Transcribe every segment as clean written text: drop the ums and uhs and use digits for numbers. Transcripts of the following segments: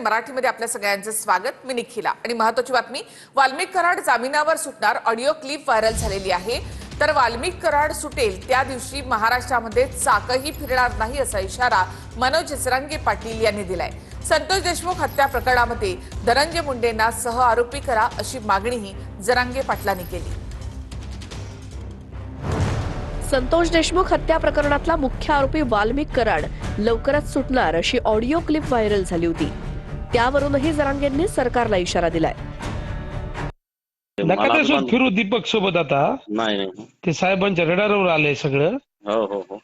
मराठीमध्ये आपल्या सगळ्यांचं स्वागत। मी निखिला आणि महत्त्वाची बातमी, वाल्मिक कराड जामिनावर सुटणार, ऑडिओ क्लिप व्हायरल झालेली आहे। तर वाल्मिक कराड सुटेल त्या दिवशी महाराष्ट्रामध्ये चाकही फिरणार नाही असा इशारा मनोज जरांगे पाटील यांनी दिलाय। संतोष देशमुख हत्या प्रकरणामध्ये धनंजय मुंडेंना सह आरोपी करा अशी मागणीही जरांगे पाटलांनी केली। संतोष देशमुख हत्या प्रकरणातला मुख्य आरोपी वाल्मिक कराड लवकरच सुटणार अशी ऑडिओ क्लिप व्हायरल झाली होती। त्यावरूनही जरांगेंनी सरकारला इशारा दिलाय। नका ते फिरू दीपक सोबत आता नाही ते साहेबांच्या रडारवर आले सगळं। हो हो हो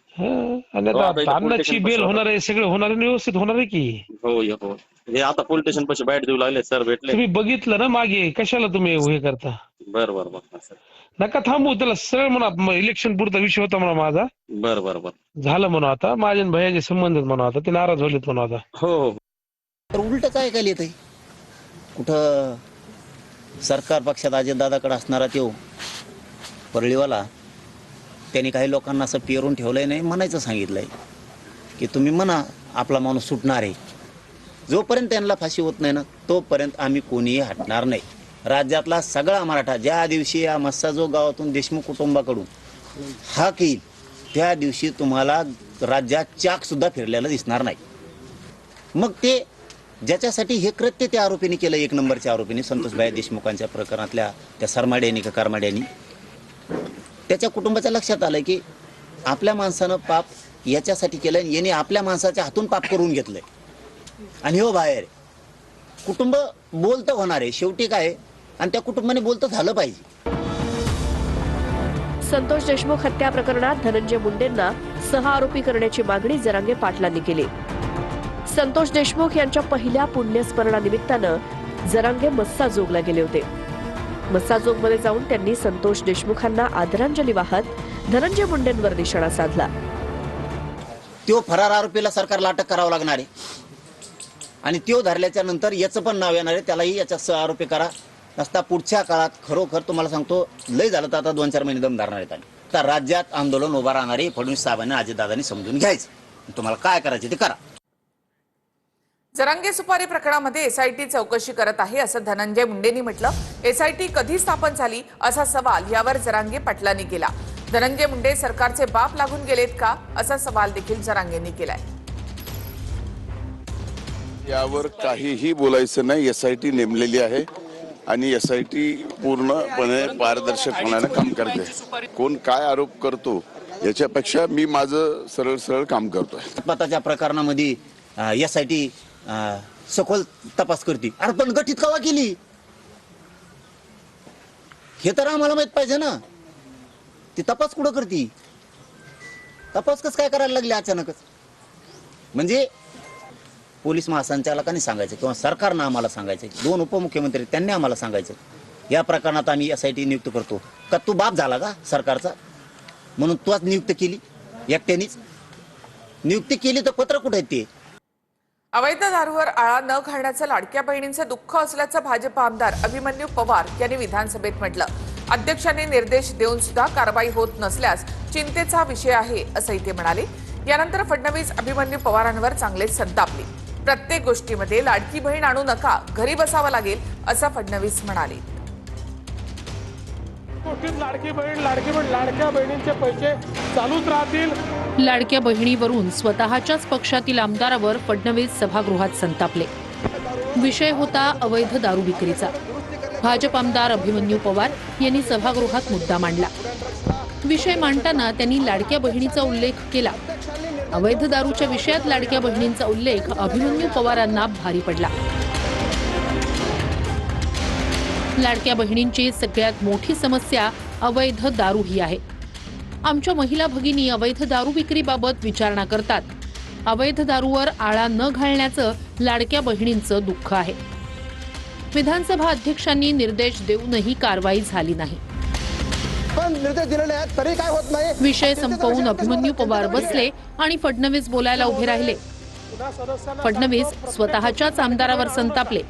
आणि आता अन्नाची बेल होणार आहे, सगळं होणार आहे, व्यवस्थित होणार आहे की। हो हो हे आता पोलीस स्टेशन पाशी बाहेर देऊ लागले सर, भेटले तुम्ही बघितलं ना मागे, कशाला तुम्ही हे करता? बर बर बर सर, नका थांबू त्याला, सरळ म्हणा इलेक्शन पुरता विषय होता म्हणा माझा, बर बर बर झालं म्हणा आता माझ्या भैयाचे संबंध म्हणा, आता ते नाराज झालेत म्हणा आता। हो हो तर उलटच ऐकायला येतंय, कुठं सरकार पक्षात अजितदादाकडे असणारा तो परळीवाला त्यांनी काही लोकांना असं पेरून ठेवलंय, नाही म्हणायचं सांगितलंय की तुम्ही म्हणा आपला माणूस सुटणार आहे। जोपर्यंत त्यांना फाशी होत नाही ना तोपर्यंत आम्ही कोणीही हटणार नाही। राज्यातला सगळा मराठा ज्या दिवशी या मस्साजोग गावातून देशमुख कुटुंबाकडून हाक येईल त्या दिवशी तुम्हाला राज्यात चाक सुद्धा फिरलेला दिसणार नाही। मग ते ज्याच्यासाठी हे कृत्य त्या आरोपीने केलं, एक नंबरच्या आरोपीने संतोषभाई देशमुखांच्या प्रकरणातल्या त्या सरमाड्यांनी का कारमाड्यांनी, त्याच्या कुटुंबाच्या लक्षात आलं की आपल्या माणसानं पाप याच्यासाठी केलं, याने आपल्या माणसाच्या हातून पाप करून घेतलंय आणि हो बाहेर कुटुंब बोलतं होणार आहे शेवटी काय, आणि त्या कुटुंबाने बोलतं झालं पाहिजे। संतोष देशमुख हत्या प्रकरणात धनंजय मुंडेंना सह आरोपी करण्याची मागणी जरांगे पाटलांनी केली। संतोष देशमुख यांच्या पहिल्या पुण्यस्मरणानिमित्तानं जरांगे मस्साजोगला गेले होते। मस्साजोगमध्ये जाऊन त्यांनी संतोष देशमुखांना आदरांजली वाहत धनंजय मुंडेंवर निशाणा साधला। तो फरार आरोपीला सरकारला अटक करावं लागणार आहे आणि तो धरल्याच्या नंतर याचं पण नाव येणार आहे, त्यालाही याच्या सह आरोपी करा। नसता पुढच्या काळात खरोखर तुम्हाला सांगतो लय झालं तर आता 2-4 महिने दम धरणार आहेत आणि तर राज्यात आंदोलन उभा राहणार आहे। फडणवीस साहेबांनी अजितदादांनी समजून घ्यायचं, तुम्हाला काय करायचं ते करा। जरांगे सुपारी प्रकरणामध्ये एसआयटी चौकशी करत आहे असं धनंजय मुंडेंनी म्हटलं। एसआयटी कधी स्थापन झाली असा सवाल यावर जरांगे पाटलांनी केला। धनंजय मुंडे सरकारचे बाप लागून गेलेत का असा सवाल देखील जरांगेंनी केलाय। यावर काहीही बोलायचं नाही, एसआयटी नेमलेली आहे आणि एसआयटी पूर्णपणे पारदर्शक होण्याचं काम करते। कोण काय आरोप करतो याच्यापेक्षा मी माझं सरळ सरळ काम करतोय। पताच्या प्रकरणामध्ये एसआयटी सखोल तपास करते, अरे पण गठीत कवा केली हे तर आम्हाला माहित पाहिजे ना। ती तपास कुठं करते, तपास कसं काय करायला लागले अचानकच? म्हणजे पोलीस महासंचालकांनी सांगायचं किंवा सरकारनं आम्हाला सांगायचं, 2 उपमुख्यमंत्री त्यांनी आम्हाला सांगायचं या प्रकरणात आम्ही एसआयटी नियुक्त करतो का? तू बाप झाला का सरकारचा म्हणून तूच नियुक्त केली, एकट्यानेच नियुक्ती केली तर पत्र कुठे ते? अवैध दारूवर आळा न घालण्याचं लाडक्या बहिणींचं दुःख असल्याचं भाजप आमदार अभिमन्यू पवार यांनी विधानसभेत म्हटलं। अध्यक्षांनी निर्देश देऊन सुद्धा कारवाई होत नसल्यास चिंतेचा विषय आहे असंही ते म्हणाले। यानंतर फडणवीस अभिमन्यू पवारांवर चांगले संतापले। प्रत्येक गोष्टीमध्ये लाडकी बहीण आणू नका, घरी बसावं लागेल असं फडणवीस म्हणाले। लाडक्या बहिणींचे पैसे चालूच राहतील। लाडक्या बहिणीवरून स्वतःच्याच पक्षातील आमदारावर फडणवीस सभागृहात संतापले। विषय होता अवैध दारू विक्रीचा। भाजप आमदार अभिमन्यू पवार यांनी सभागृहात मुद्दा मांडला। विषय मांडताना त्यांनी लाडक्या बहिणीचा उल्लेख केला। अवैध दारूच्या विषयात लाडक्या बहिणींचा उल्लेख अभिमन्यू पवारांना भारी पडला। लाडक्या बहिणींची सगळ्यात मोठी समस्या अवैध दारू ही आहे। आमच्या महिला भगिनी अवैध दारू विक्रीबाबत विचारणा करतात। अवैध दारूवर आळा न घालण्याचं लाडक्या बहिणींचं दुःख आहे। विधानसभा अध्यक्षांनी निर्देश देऊनही कारवाई झाली नाही। निर्देश दिलेले आहेत तरी काय होत नाही। विषय संपवून अभिमन्यू पवार बसले आणि फडणवीस बोलायला उभे राहिले। फडणवीस स्वतःच्याच आमदारावर संतापले।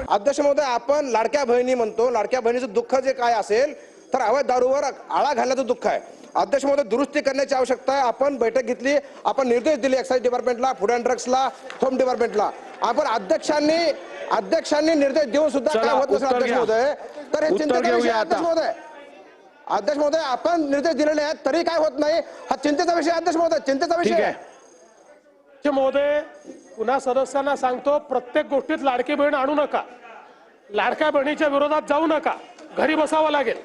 अध्यक्ष महोदय, आपण लाडक्या बहिणी म्हणतो, लाडक्या बहिणीचं दुःख जे काय असेल तर अवैध दारूवर आळा घालण्याचं दुःख आहे। अध्यक्ष महोदय दुरुस्ती करण्याची आवश्यकता आहे. आपण बैठक घेतली, आपण निर्देश दिले एक्साइज डिपार्टमेंटला, फूड अँड ड्रग्सला, होम डिपार्टमेंटला. आपण अध्यक्षांनी निर्देश देऊन सुद्धा चला, काय होत नसेल उत्तर अध्यक्ष घ्या. महोदय, तर हे उत्तर चिंतेचा विषय घेऊया आहे. आता. अध्यक्ष महोदय आपण निर्देश दिलेले आहेत तरी काय होत नाही, हा चिंतेचा विषय आहे. अध्यक्ष महोदय चिंतेचा ठीक विषय आहे. आहे. महोदय पुन्हा सदस्यांना सांगतो, प्रत्येक गोष्टीत लाडकी बहीण आणू नका, लाडक्या बहिणीच्या विरोधात जाऊ नका, घरी बसावं लागेल.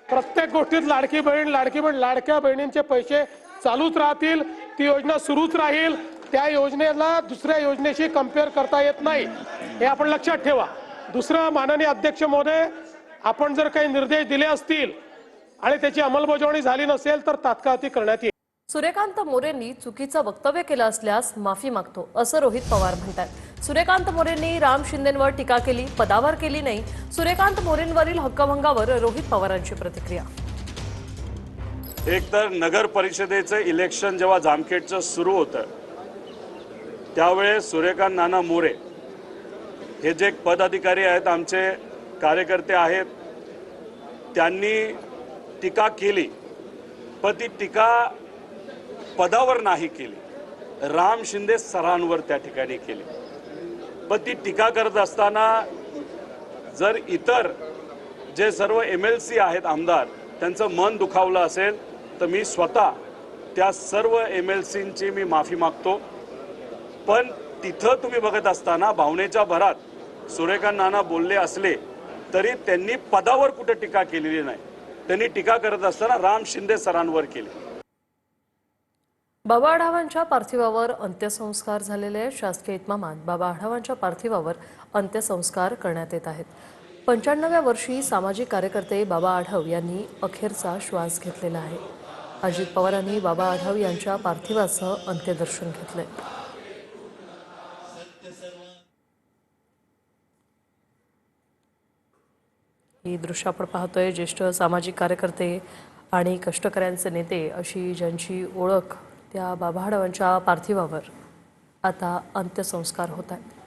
प्रत्येक गोष्टीत लाडकी बहीण लाडक्या बहिणींचे पैसे चालूच राहतील, ती योजना सुरूच राहील, त्या योजनेला दुसऱ्या योजनेशी कम्पेअर करता येत नाही, हे आपण लक्षात ठेवा. दुसरं, माननीय अध्यक्ष महोदय, आपण जर काही निर्देश दिले असतील आणि त्याची अंमलबजावणी झाली नसेल तर तात्काळ ती करण्यात येईल. सूर्यकांत मोरेंनी चुकीचं वक्तव्य केलं असल्यास माफी मागतो, असं रोहित पवार म्हणतात. सूर्यकांत मोरेंनी राम शिंदेंवर टीका केली, पदावर केली नाही. सूर्यकांत मोरेंवरील हक्कभंगावर रोहित पवारांची प्रतिक्रिया. एक तर नगर परिषदेचं इलेक्शन जेव्हा जामखेडचं सुरू होतं त्यावेळेस सूर्यकांत नाना मोरे हे जे पदाधिकारी आहेत, आमचे कार्यकर्ते आहेत, त्यांनी टीका केली, पण ती टीका पदावर नाही केली, राम शिंदे सरांवर त्या ठिकाणी केली. पण ती टीका करत असताना जर इतर जे सर्व MLC आहेत आमदार, त्यांचं मन दुखावलं असेल तर मी स्वतः त्या सर्व MLCंची मी माफी मागतो. पण तिथं तुम्ही बघत असताना भावनेच्या भरात सूर्यकांत नाना बोलले असले तरी त्यांनी पदावर कुठे टीका केलेली नाही. त्यांनी टीका करत असताना राम शिंदे सरांवर केली. बाबा आढावांच्या पार्थिवावर अंत्यसंस्कार झालेले आहेत. शासकीय इतमामात बाबा आढावांच्या पार्थिवावर अंत्यसंस्कार करण्यात येत आहेत. 95व्या वर्षी सामाजिक कार्यकर्ते बाबा आढाव यांनी अखेरचा श्वास घेतलेला आहे. अजित पवारांनी बाबा आढाव यांच्या पार्थिवाचं अंत्यदर्शन घेतलंय. ही दृश्य आपण पाहतोय. ज्येष्ठ सामाजिक कार्यकर्ते आणि कष्टकऱ्यांचे नेते अशी ज्यांची ओळख, त्या बाबा आढावांच्या पार्थिवावर आता अंत्यसंस्कार होत आहेत.